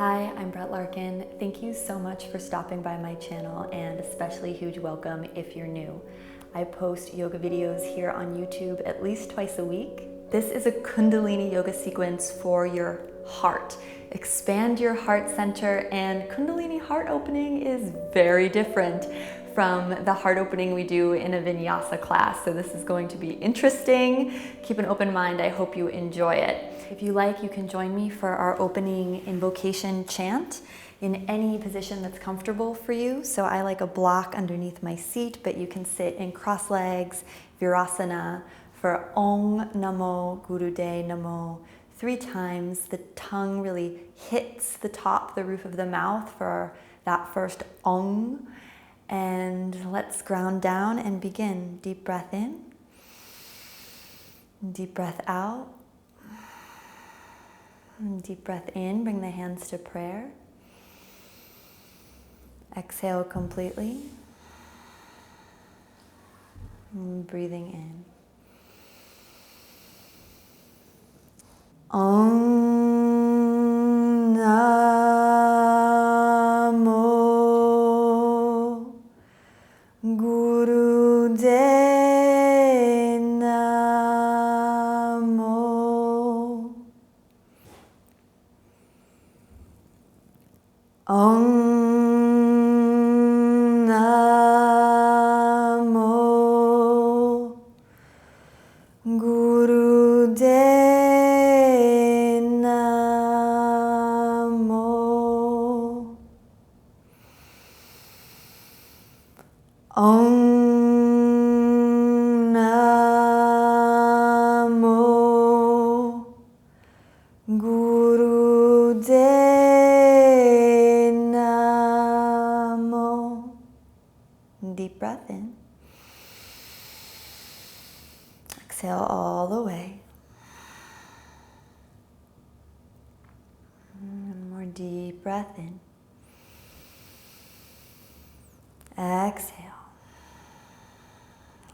Hi, I'm Brett Larkin. Thank you so much for stopping by my channel, and especially huge welcome if you're new. I post yoga videos here on YouTube at least twice a week. This is a Kundalini yoga sequence for your heart. Expand your heart center, and Kundalini Heart Opening is very different from the heart opening we do in a Vinyasa class. So this is going to be interesting. Keep an open mind. I hope you enjoy it. If you like, you can join me for our opening invocation chant in any position that's comfortable for you. So I like a block underneath my seat, but you can sit in cross legs, Virasana, for Om Namo Guru Namo 3 times. The tongue really hits the top, the roof of the mouth for that first Om. And let's ground down and begin. Deep breath in, deep breath out. Deep breath in, bring the hands to prayer. Exhale completely. Breathing in. Om Namo Guru Namo. Om Namo Guru Namo. Om Namo Guru Namo. Deep breath in. Exhale all the way. One more deep breath in. Exhale.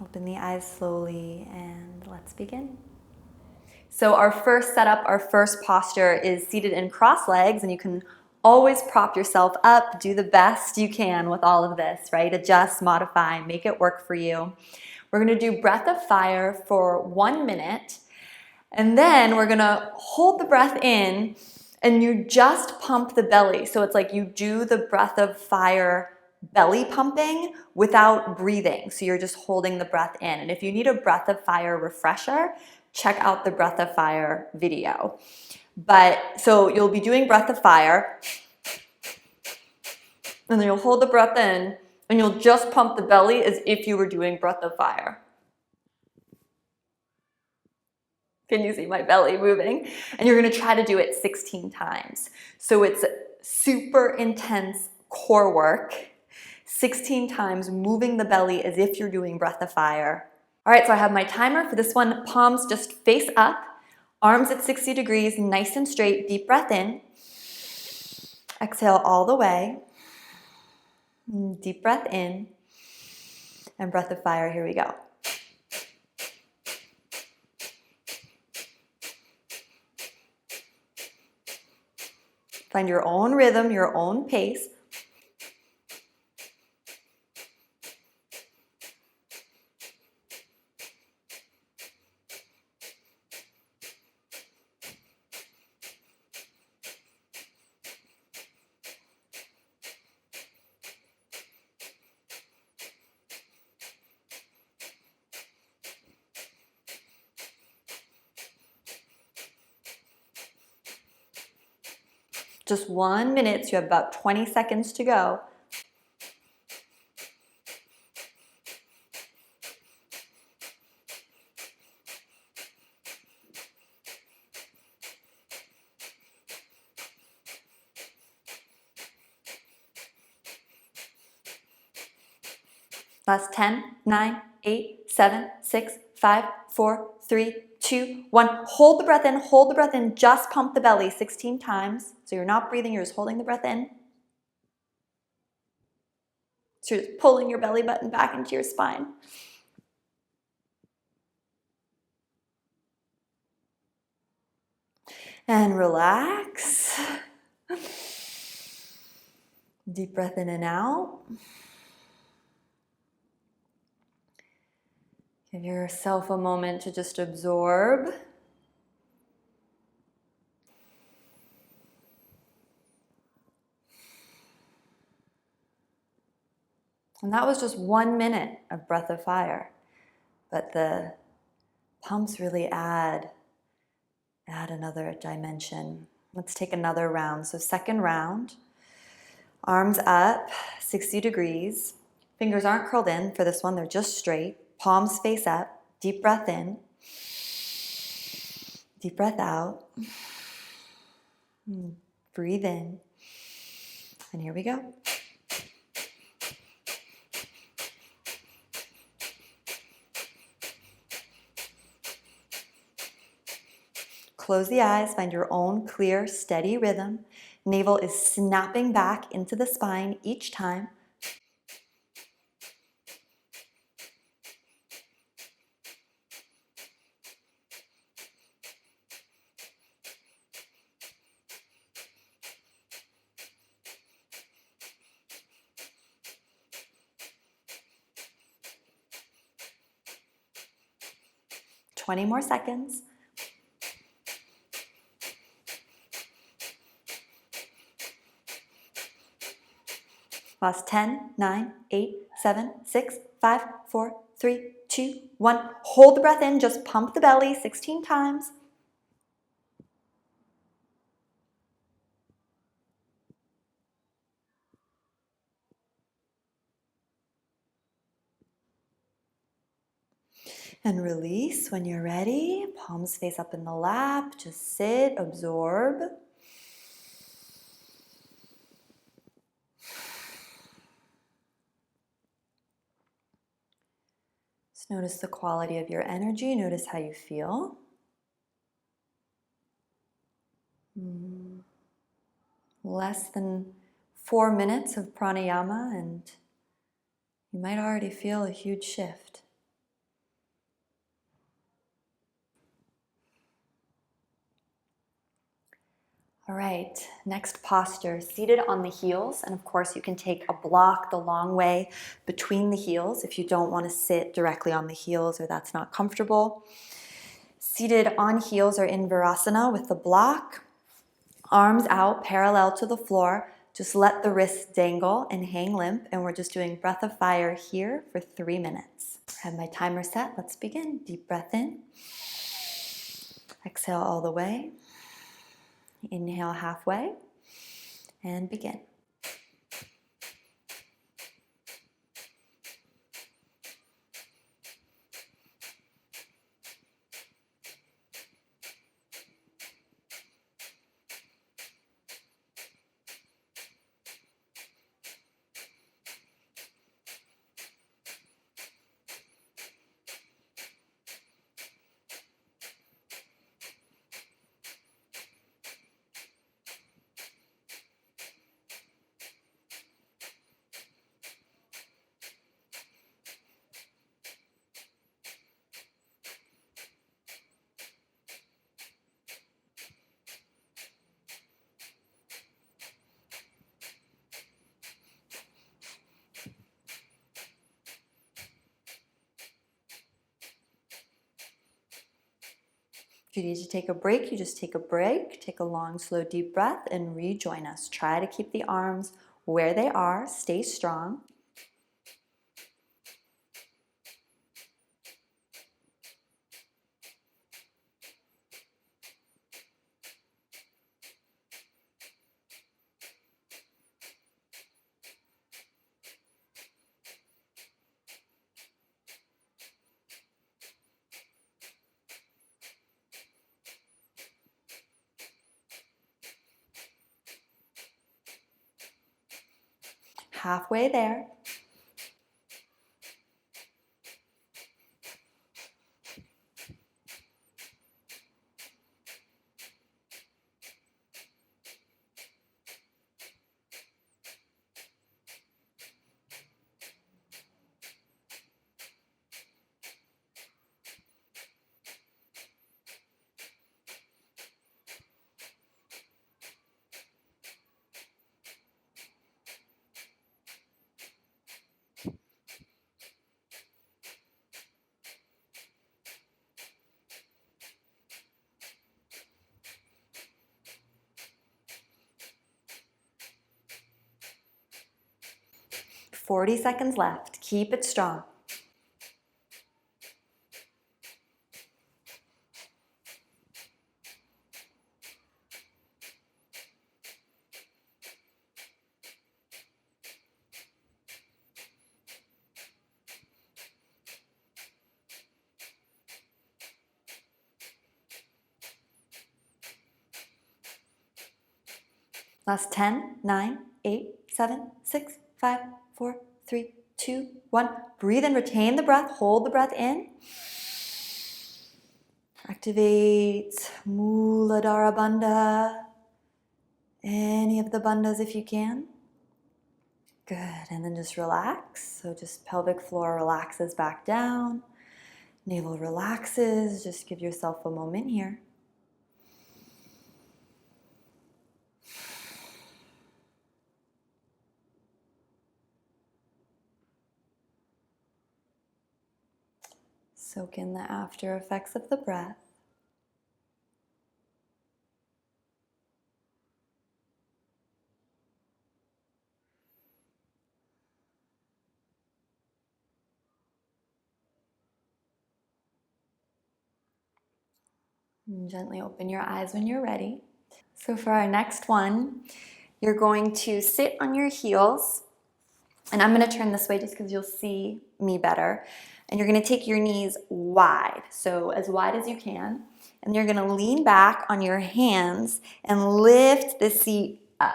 Open the eyes slowly and let's begin. So our first setup, our first posture is seated in cross legs, and you can always prop yourself up, do the best you can with all of this, right? Adjust, modify, make it work for you. We're gonna do Breath of Fire for 1 minute, and then we're gonna hold the breath in and you just pump the belly. So it's like you do the Breath of Fire belly pumping without breathing. So you're just holding the breath in. And if you need a Breath of Fire refresher, check out the Breath of Fire video. But so you'll be doing Breath of Fire, and then you'll hold the breath in and you'll just pump the belly as if you were doing Breath of Fire. Can you see my belly moving? And you're gonna try to do it 16 times. So it's super intense core work, 16 times moving the belly as if you're doing Breath of Fire. All right, so I have my timer for this one. Palms just face up, arms at 60 degrees, nice and straight. Deep breath in. Exhale all the way. Deep breath in. And Breath of Fire, here we go. Find your own rhythm, your own pace. Just 1 minute, so you have about 20 seconds to go. Last 10, 9, 8, 7, 6, 5, 4, 3, 2, 1. Hold the breath in, just pump the belly 16 times. So you're not breathing, you're just holding the breath in. So you're just pulling your belly button back into your spine. And relax. Deep breath in and out. Give yourself a moment to just absorb. And that was just 1 minute of Breath of Fire. But the pumps really add another dimension. Let's take another round. So second round, arms up, 60 degrees. Fingers aren't curled in for this one, they're just straight. Palms face up, deep breath in, deep breath out. Breathe in, and here we go. Close the eyes, find your own clear, steady rhythm. Navel is snapping back into the spine each time. Twenty more seconds. Last 10, 9, 8, 7, 6, 5, 4, 3, 2, 1. Hold the breath in, just pump the belly 16 times. And release when you're ready. Palms face up in the lap. Just sit, absorb. Just notice the quality of your energy. Notice how you feel. Less than 4 minutes of pranayama and you might already feel a huge shift. All right, next posture, seated on the heels. And of course you can take a block the long way between the heels if you don't want to sit directly on the heels or that's not comfortable. Seated on heels or in Virasana with the block, arms out parallel to the floor. Just let the wrists dangle and hang limp. And we're just doing Breath of Fire here for 3 minutes. I have my timer set. Let's begin. Deep breath in. Exhale all the way. Inhale halfway and begin. If you need to take a break, you just take a break. Take a long, slow, deep breath and rejoin us. Try to keep the arms where they are. Stay strong. Halfway there. 40 seconds left. Keep it strong. Last 10, 9, 8, 7, 6, 5, 4, 3, 2, 1. Breathe and retain the breath. Hold the breath in. Activate Muladhara Bandha. Any of the bandhas if you can. Good. And then just relax. So just pelvic floor relaxes back down. Navel relaxes. Just give yourself a moment here. Soak in the after effects of the breath. And gently open your eyes when you're ready. So for our next one, you're going to sit on your heels. And I'm going to turn this way just because you'll see me better. And you're going to take your knees wide, so as wide as you can. And you're going to lean back on your hands and lift the seat up.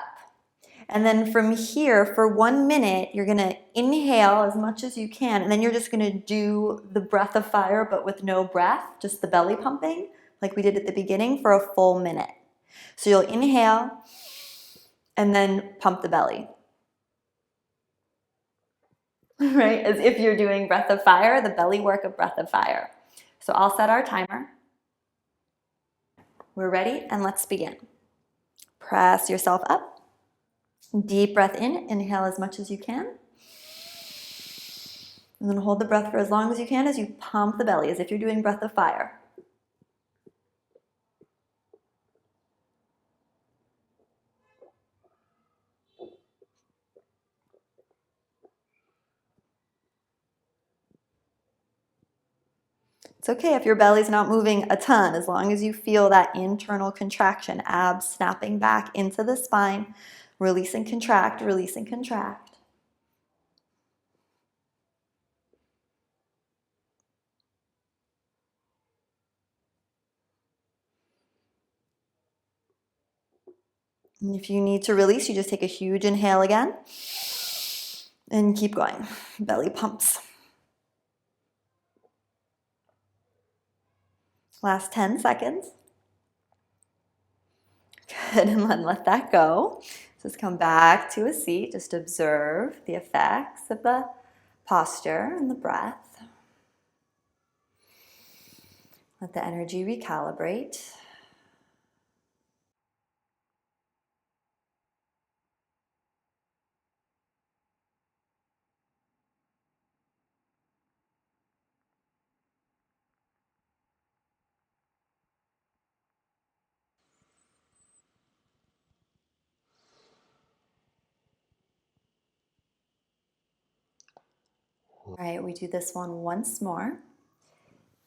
And then from here, for 1 minute, you're going to inhale as much as you can. And then you're just going to do the breath of fire, but with no breath, just the belly pumping, like we did at the beginning, for a full minute. So you'll inhale and then pump the belly. Right? As if you're doing breath of fire, the belly work of breath of fire. So I'll set our timer. We're ready, and let's begin. Press yourself up. Deep breath in. Inhale as much as you can. And then hold the breath for as long as you can as you pump the belly, as if you're doing breath of fire. It's okay if your belly's not moving a ton, as long as you feel that internal contraction, abs snapping back into the spine. Release and contract, release and contract. And if you need to release, you just take a huge inhale again. And keep going. Belly pumps. Last 10 seconds. Good, and then let that go. Just come back to a seat. Just observe the effects of the posture and the breath. Let the energy recalibrate. All right, we do this one once more.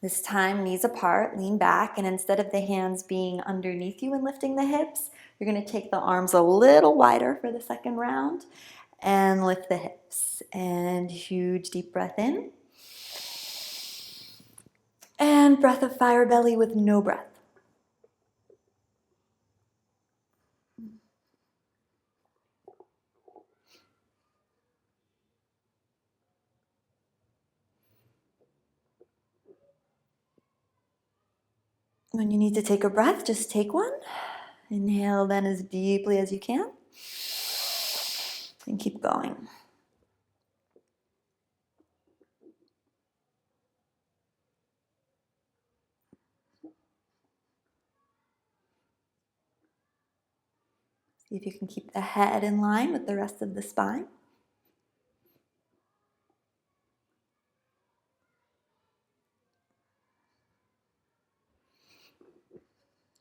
This time, knees apart, lean back, and instead of the hands being underneath you and lifting the hips, you're going to take the arms a little wider for the second round and lift the hips. And huge deep breath in. And breath of fire belly with no breath. When you need to take a breath, just take one. Inhale then as deeply as you can. And keep going. See if you can keep the head in line with the rest of the spine.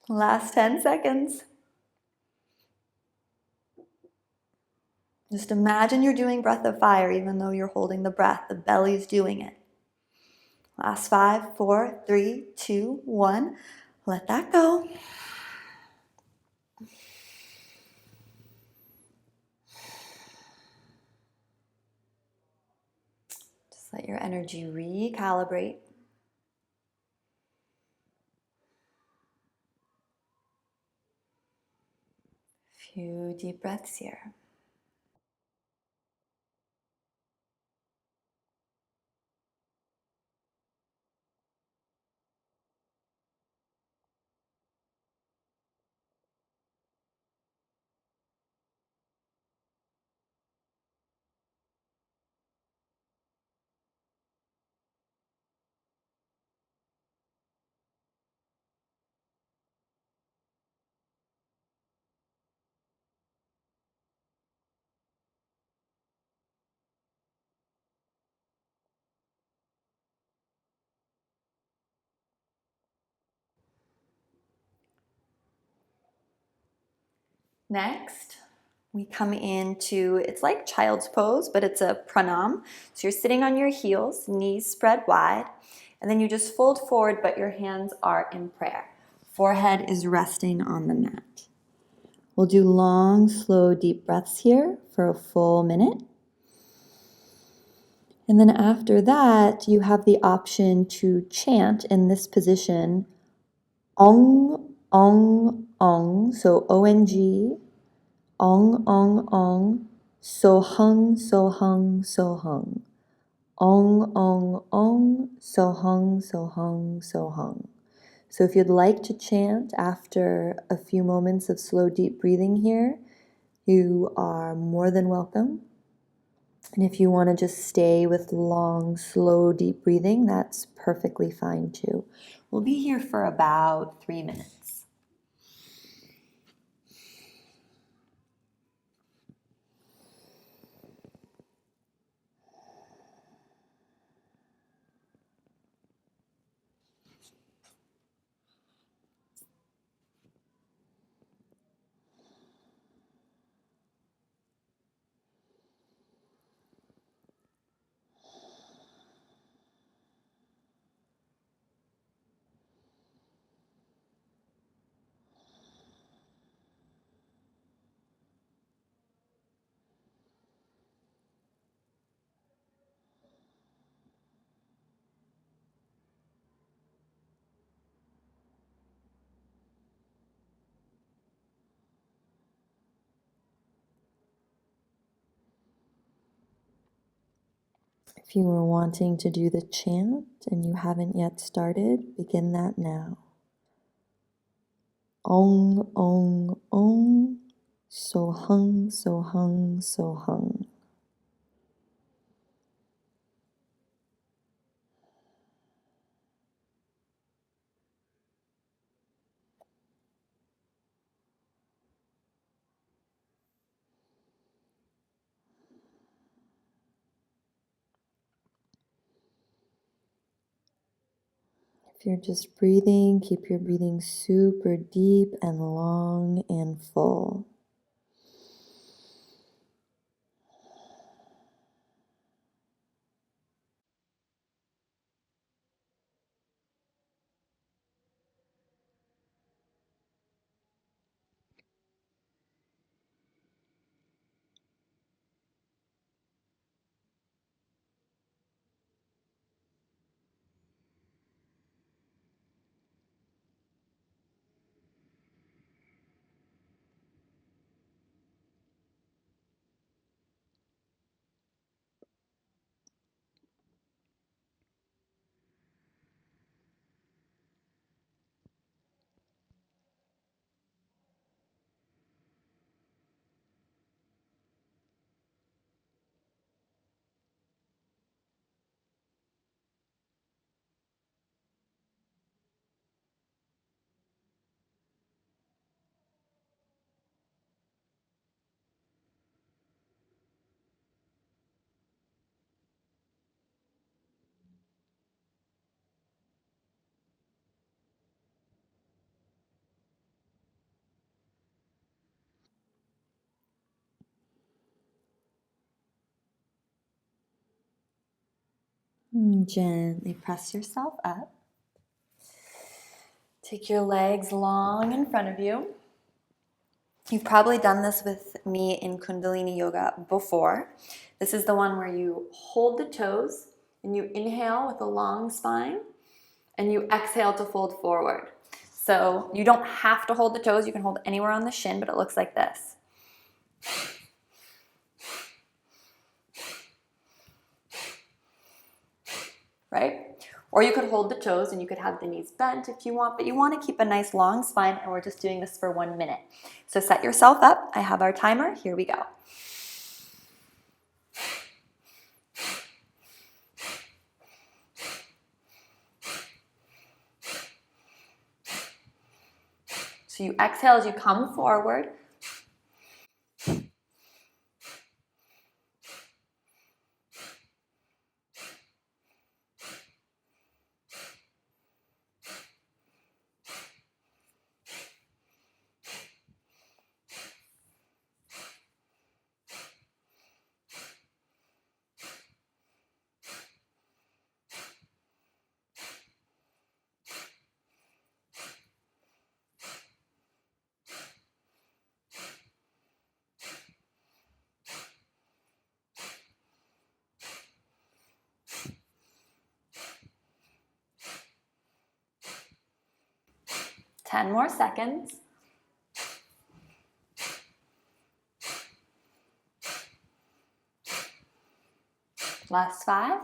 Last 10 seconds. Just imagine you're doing breath of fire, even though you're holding the breath, the belly's doing it. Last 5, 4, 3, 2, 1. Let that go. Just let your energy recalibrate. Few deep breaths here. Next, we come into, it's like child's pose, but it's a pranam. So you're sitting on your heels, knees spread wide, and then you just fold forward, but your hands are in prayer. Forehead is resting on the mat. We'll do long, slow, deep breaths here for a full minute. And then after that, you have the option to chant in this position, Ong, Ong, Ong, so O-N-G, Ong, Ong, Ong, so hung, so hung, so hung. Ong, Ong, Ong, so hung, so hung, so hung. So if you'd like to chant after a few moments of slow, deep breathing here, you are more than welcome. And if you want to just stay with long, slow, deep breathing, that's perfectly fine too. We'll be here for about 3 minutes. If you were wanting to do the chant and you haven't yet started, begin that now. Ong, Ong, Ong, so hung, so hung, so hung. If you're just breathing, keep your breathing super deep and long and full. Gently press yourself up. Take your legs long in front of you. You've probably done this with me in Kundalini Yoga before. This is the one where you hold the toes and you inhale with a long spine and you exhale to fold forward. So you don't have to hold the toes. You can hold anywhere on the shin, but it looks like this. Right? Or you could hold the toes and you could have the knees bent if you want, but you want to keep a nice long spine, and we're just doing this for 1 minute. So set yourself up. I have our timer. Here we go. So you exhale as you come forward. Ten more seconds. Last 5,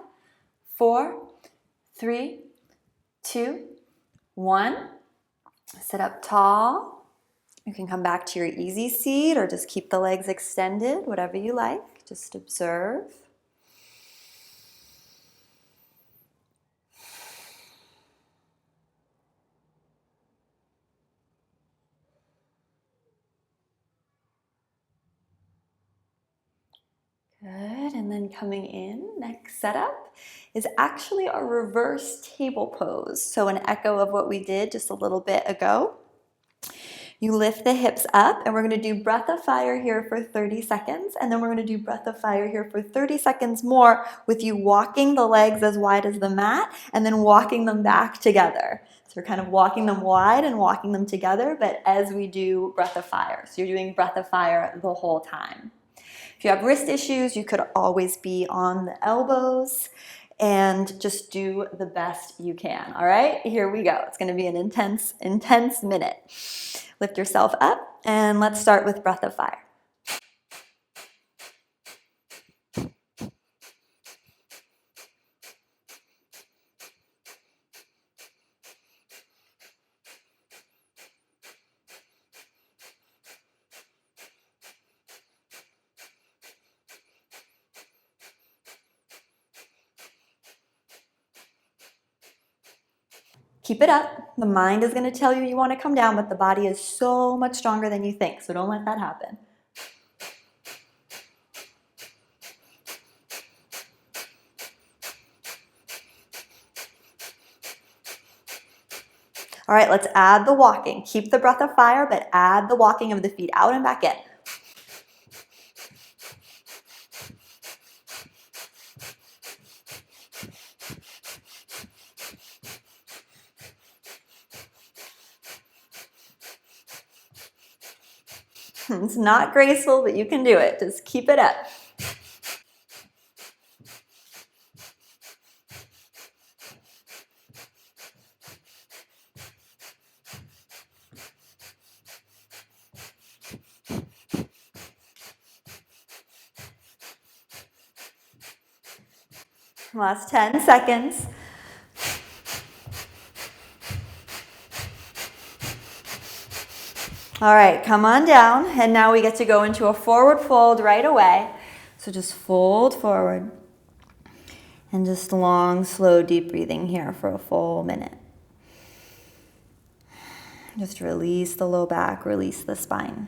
4, 3, 2, 1. Sit up tall. You can come back to your easy seat or just keep the legs extended, whatever you like. Just observe. Good, and then coming in, next setup is actually a reverse table pose. So an echo of what we did just a little bit ago. You lift the hips up, and we're going to do breath of fire here for 30 seconds, and then we're going to do breath of fire here for 30 seconds more with you walking the legs as wide as the mat and then walking them back together. So we're kind of walking them wide and walking them together, but as we do breath of fire. So you're doing breath of fire the whole time. If you have wrist issues, you could always be on the elbows and just do the best you can. All right, here we go. It's going to be an intense minute. Lift yourself up, and let's start with breath of fire. Keep it up. The mind is going to tell you you want to come down, but the body is so much stronger than you think, so don't let that happen. All right, let's add the walking. Keep the breath of fire, but add the walking of the feet out and back in. It's not graceful, but you can do it. Just keep it up. Last 10 seconds. All right, come on down, and now we get to go into a forward fold right away. So just fold forward, and just long, slow, deep breathing here for a full minute. Just release the low back, release the spine.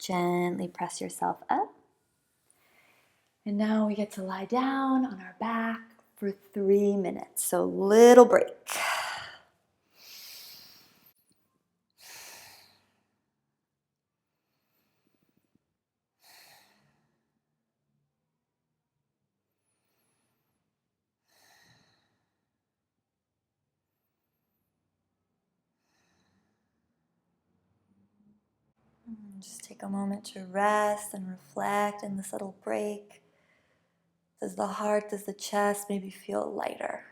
Gently press yourself up. And now we get to lie down on our back for 3 minutes. So little break. Just take a moment to rest and reflect in this little break. Does the heart, does the chest maybe feel lighter?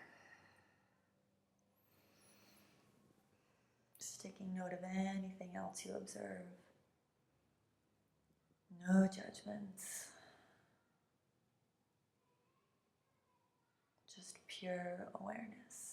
Just taking note of anything else you observe. No judgments. Just pure awareness.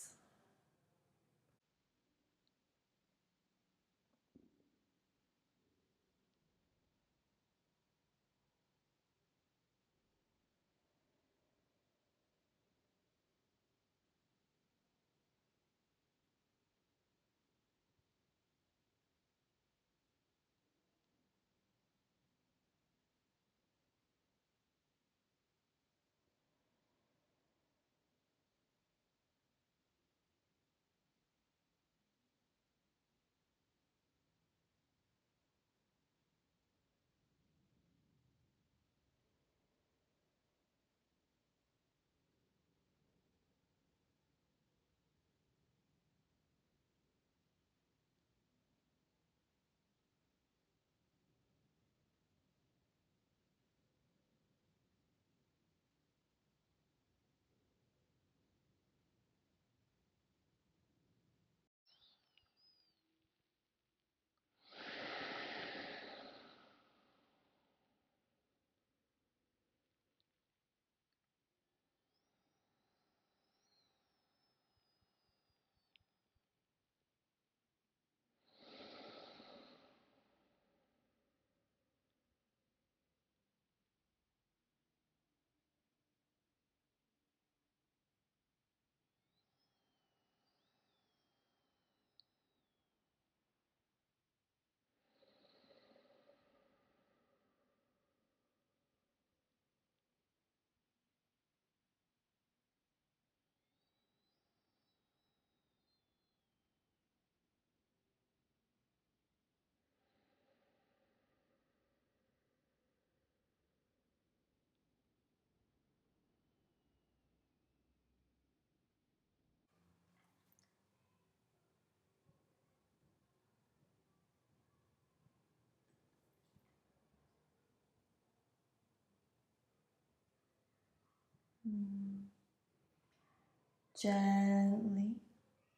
Gently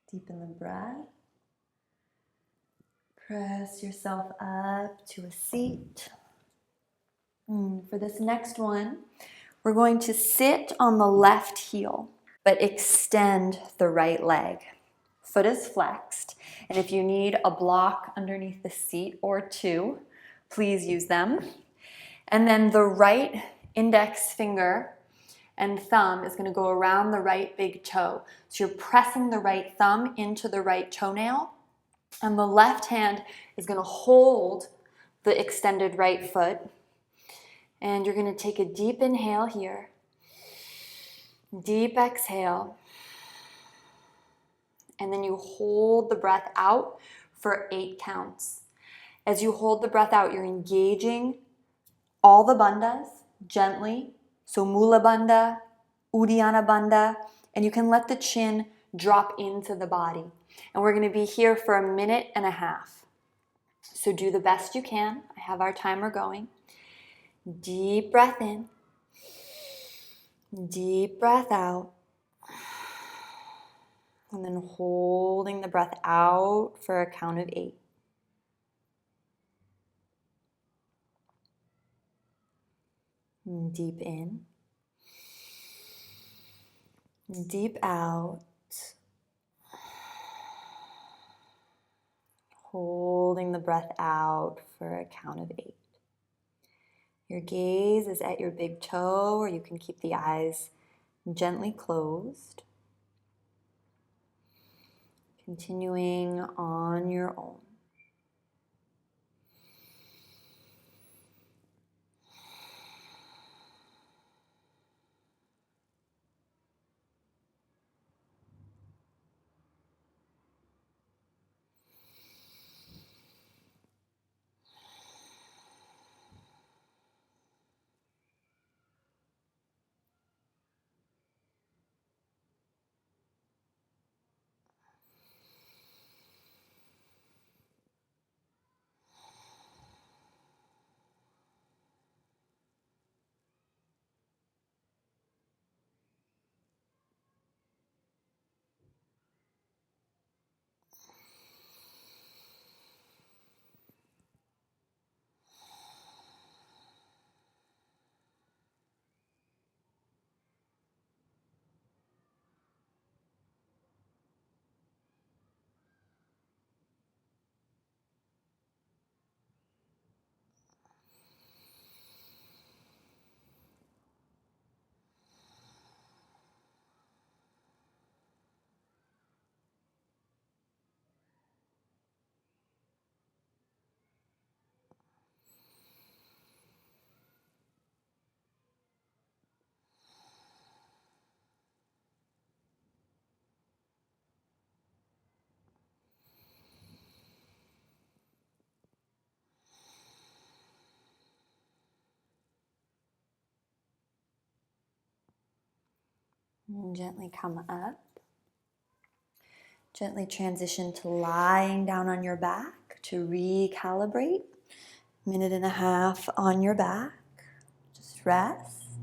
deepen the breath. Press yourself up to a seat. For this next one, we're going to sit on the left heel, but extend the right leg. Foot is flexed, and if you need a block underneath the seat or two, please use them. And then the right index finger and thumb is going to go around the right big toe. So you're pressing the right thumb into the right toenail, and the left hand is going to hold the extended right foot. And you're going to take a deep inhale here, deep exhale, and then you hold the breath out for 8 counts. As you hold the breath out, you're engaging all the bandhas gently. So Mula Bandha, Uddiyana Bandha, and you can let the chin drop into the body. And we're going to be here for 1.5 minutes. So do the best you can. I have our timer going. Deep breath in. Deep breath out. And then holding the breath out for a count of 8. Deep in. Deep out. Holding the breath out for a count of 8. Your gaze is at your big toe, or you can keep the eyes gently closed. Continuing on your own. And gently come up. Gently transition to lying down on your back to recalibrate. 1.5 minutes on your back. Just rest.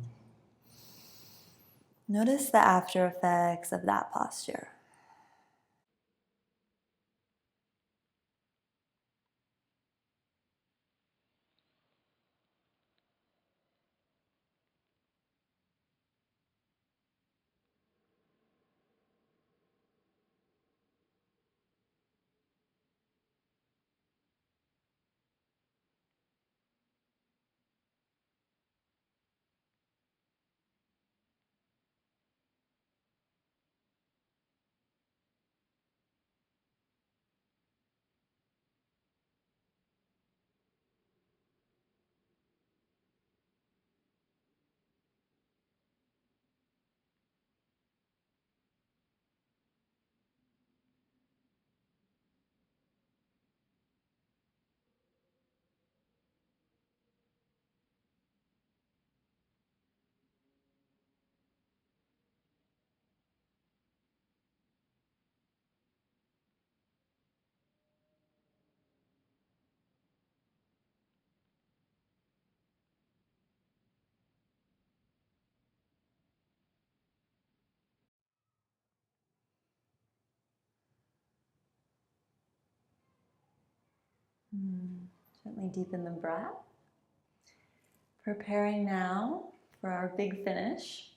Notice the after effects of that posture. Gently deepen the breath. Preparing now for our big finish.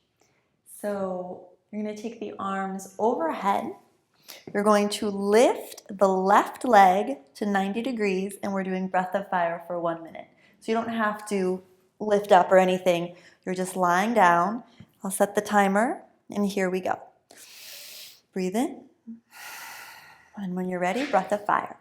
So you're going to take the arms overhead. You're going to lift the left leg to 90 degrees, and we're doing Breath of Fire for 1 minute. So you don't have to lift up or anything. You're just lying down. I'll set the timer, and here we go. Breathe in. And when you're ready, Breath of Fire.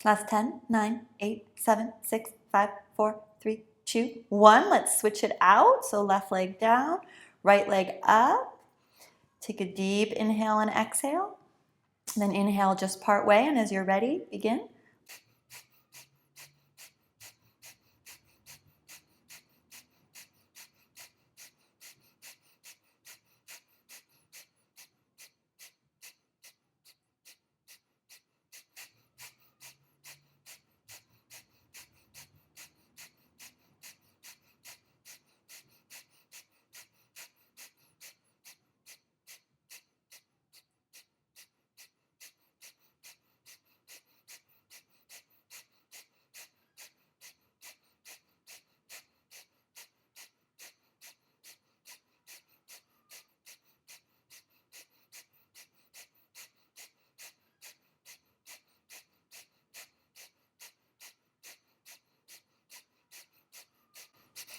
Last 10, 9, 8, 7, 6, 5, 4, 3, 2, 1. Let's switch it out. So left leg down, right leg up. Take a deep inhale and exhale. And then inhale just part way, and as you're ready, begin.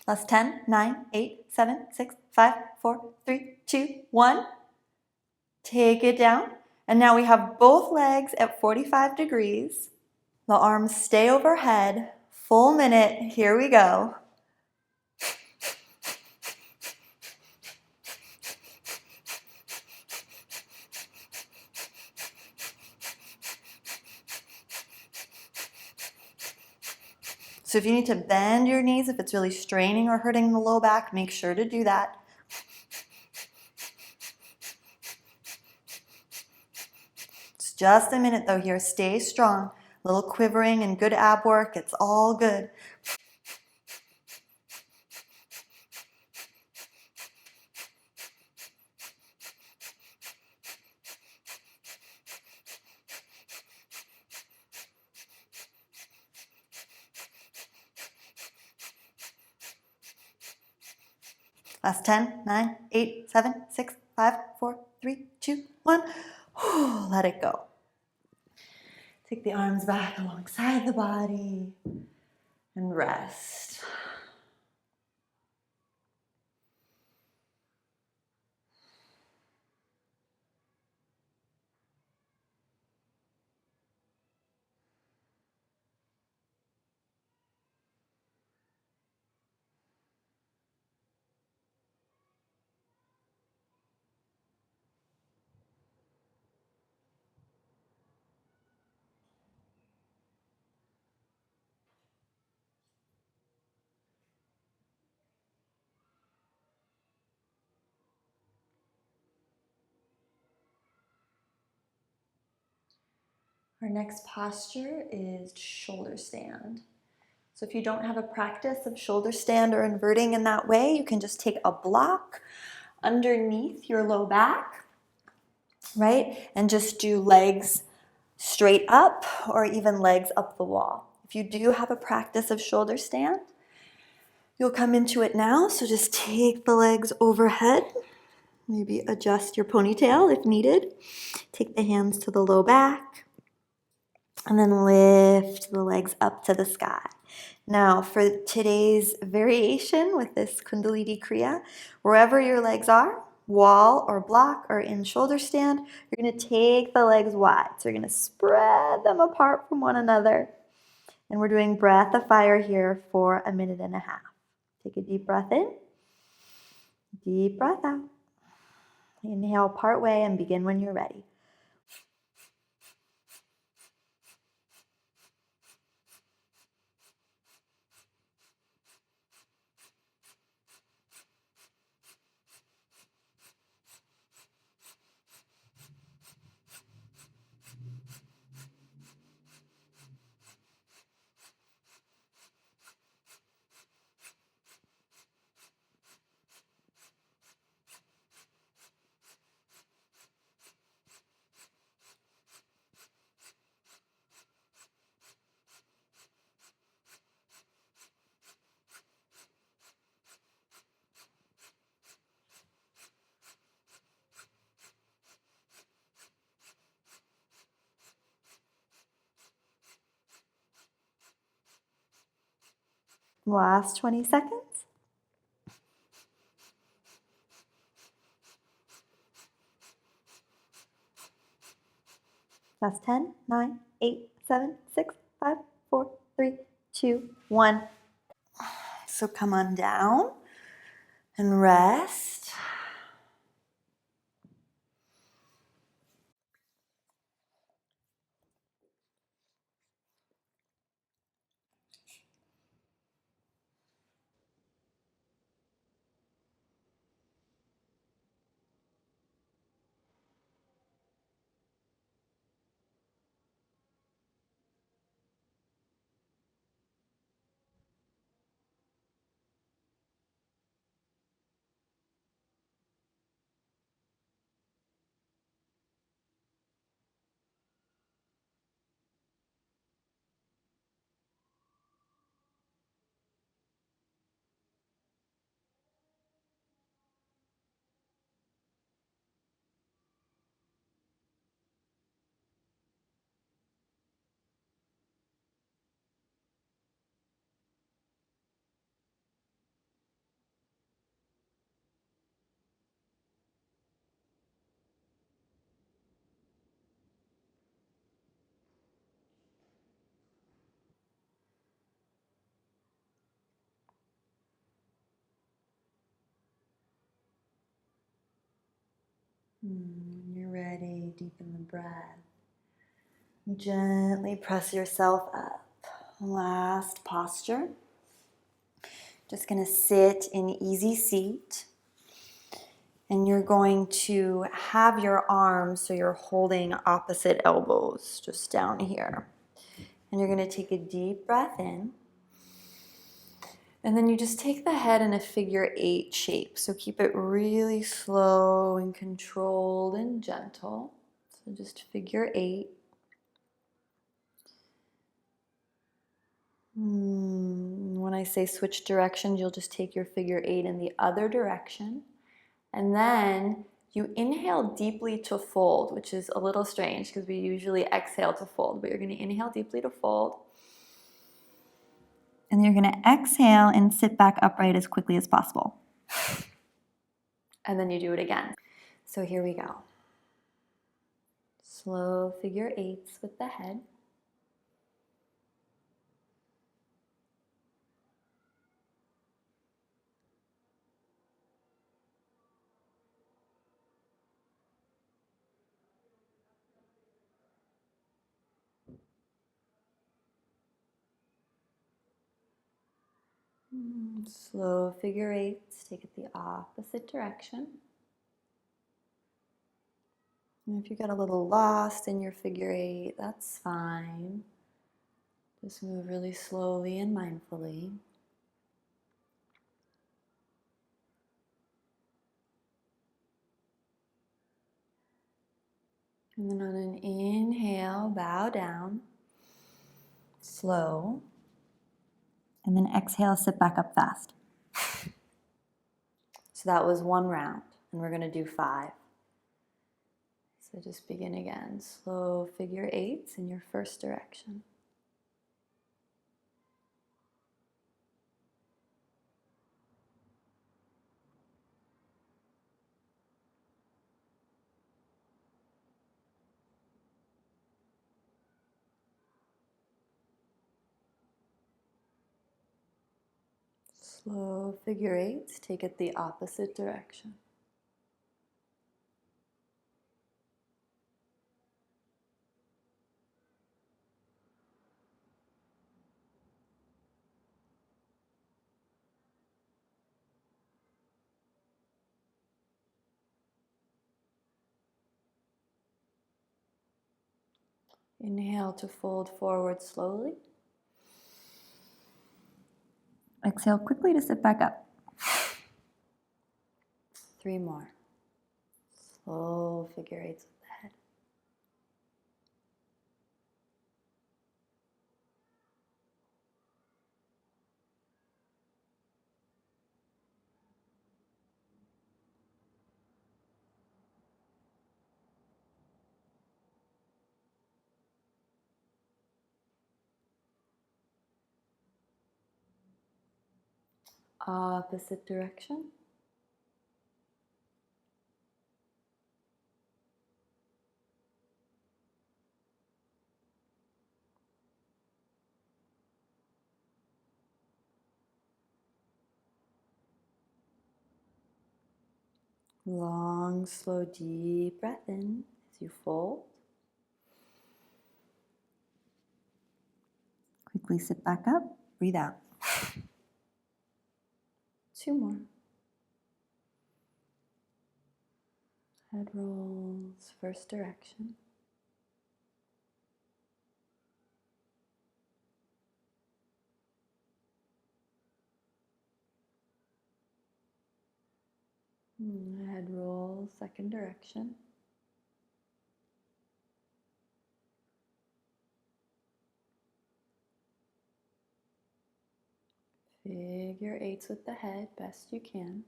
Last 10, 9, 8, 7, 6, 5, 4, 3, 2, 1. Take it down. And now we have both legs at 45 degrees. The arms stay overhead. Full minute. Here we go. So if you need to bend your knees, if it's really straining or hurting the low back, make sure to do that. It's just a minute though here. Stay strong. A little quivering and good ab work. It's all good. Last 10, 9, 8, 7, 6, 5, 4, 3, 2, 1. Let it go. Take the arms back alongside the body and rest. Our next posture is shoulder stand. So if you don't have a practice of shoulder stand or inverting in that way, you can just take a block underneath your low back, right? And just do legs straight up or even legs up the wall. If you do have a practice of shoulder stand, you'll come into it now. So just take the legs overhead. Maybe adjust your ponytail if needed. Take the hands to the low back. And then lift the legs up to the sky. Now, for today's variation with this Kundalini Kriya, wherever your legs are, wall or block or in shoulder stand, you're going to take the legs wide. So you're going to spread them apart from one another. And we're doing Breath of Fire here for 1.5 minutes. Take a deep breath in, deep breath out. Inhale part way and begin when you're ready. Last 20 seconds. Last 10, 9, 8, 7, 6, 5, 4, 3, 2, 1. So come on down and rest. When you're ready, deepen the breath. Gently press yourself up. Last posture. Just going to sit in easy seat. And you're going to have your arms so you're holding opposite elbows just down here. And you're going to take a deep breath in. And then you just take the head in a figure 8 shape. So keep it really slow and controlled and gentle. So just figure 8. When I say switch directions, you'll just take your figure 8 in the other direction. And then you inhale deeply to fold, which is a little strange because we usually exhale to fold, but you're going to inhale deeply to fold. And you're going to exhale and sit back upright as quickly as possible. And then you do it again. So here we go. Slow figure 8s with the head. Slow figure 8s, take it the opposite direction. And if you get a little lost in your figure 8, that's fine. Just move really slowly and mindfully. And then on an inhale, bow down, slow. And then exhale, sit back up fast. So that was 1 round, and we're going to do 5. So just begin again. Slow figure 8s in your first direction. Slow figure 8s, take it the opposite direction. Inhale to fold forward slowly. Exhale quickly to sit back up. 3 more. Slow figure 8s with the head. Opposite direction. Long, slow, deep breath in as you fold. Quickly sit back up, breathe out. 2 more. Head rolls, first direction. Head rolls, second direction. Figure 8s with the head, best you can.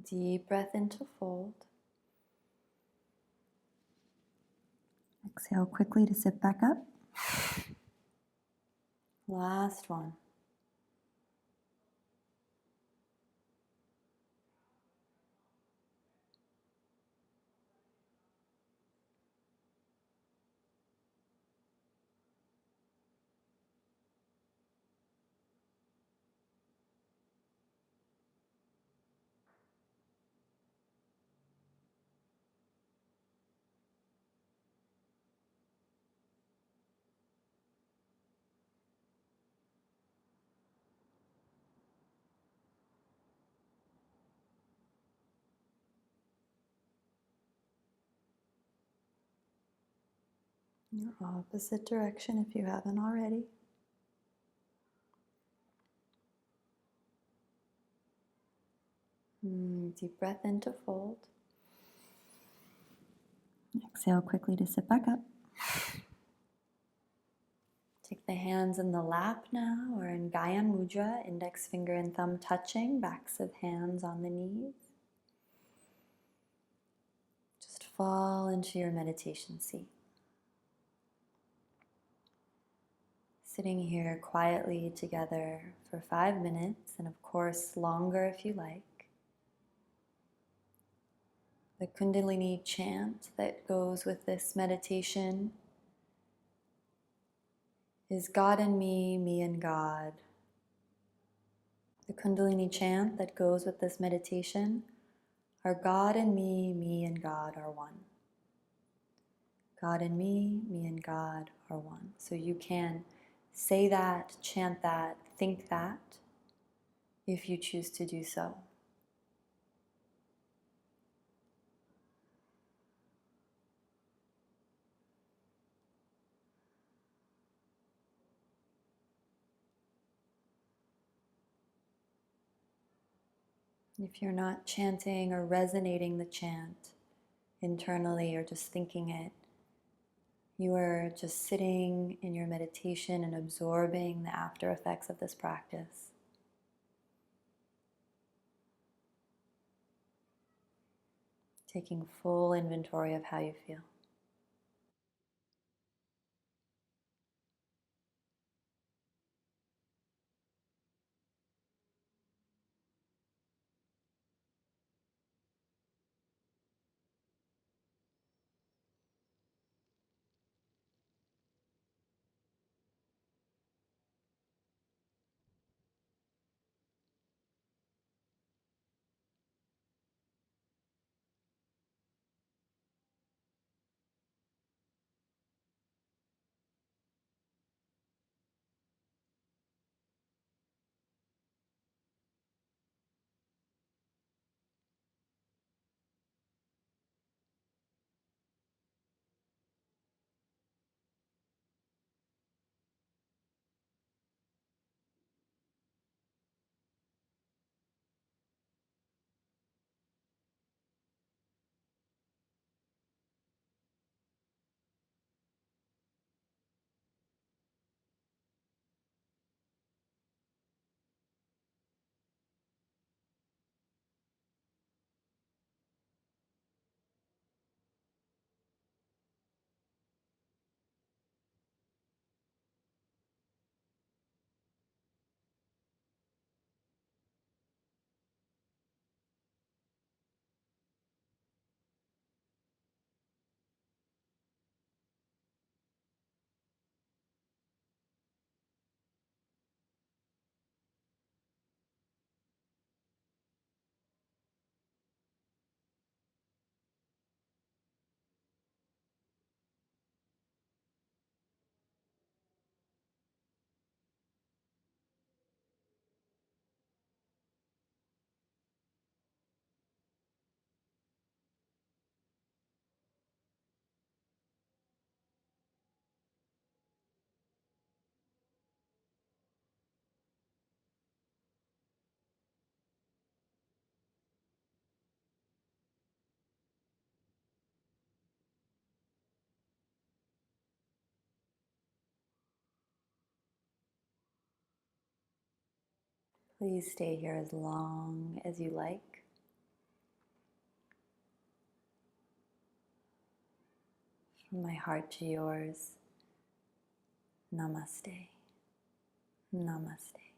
Deep breath into fold. Exhale quickly to sit back up. Last one. Your opposite direction if you haven't already. Deep breath in to fold. Exhale quickly to sit back up. Take the hands in the lap now, or in Gyan Mudra, index finger and thumb touching, backs of hands on the knees. Just fall into your meditation seat. Sitting here quietly together for 5 minutes, and of course longer if you like. The Kundalini chant that goes with this meditation is God and me and God. The Kundalini chant that goes with this meditation are God and me and God are one. God and me and God are one. So you can say that, chant that, think that, if you choose to do so. If you're not chanting or resonating the chant internally or just thinking it, you are just sitting in your meditation and absorbing the after effects of this practice. Taking full inventory of how you feel. Please stay here as long as you like. From my heart to yours, namaste. Namaste.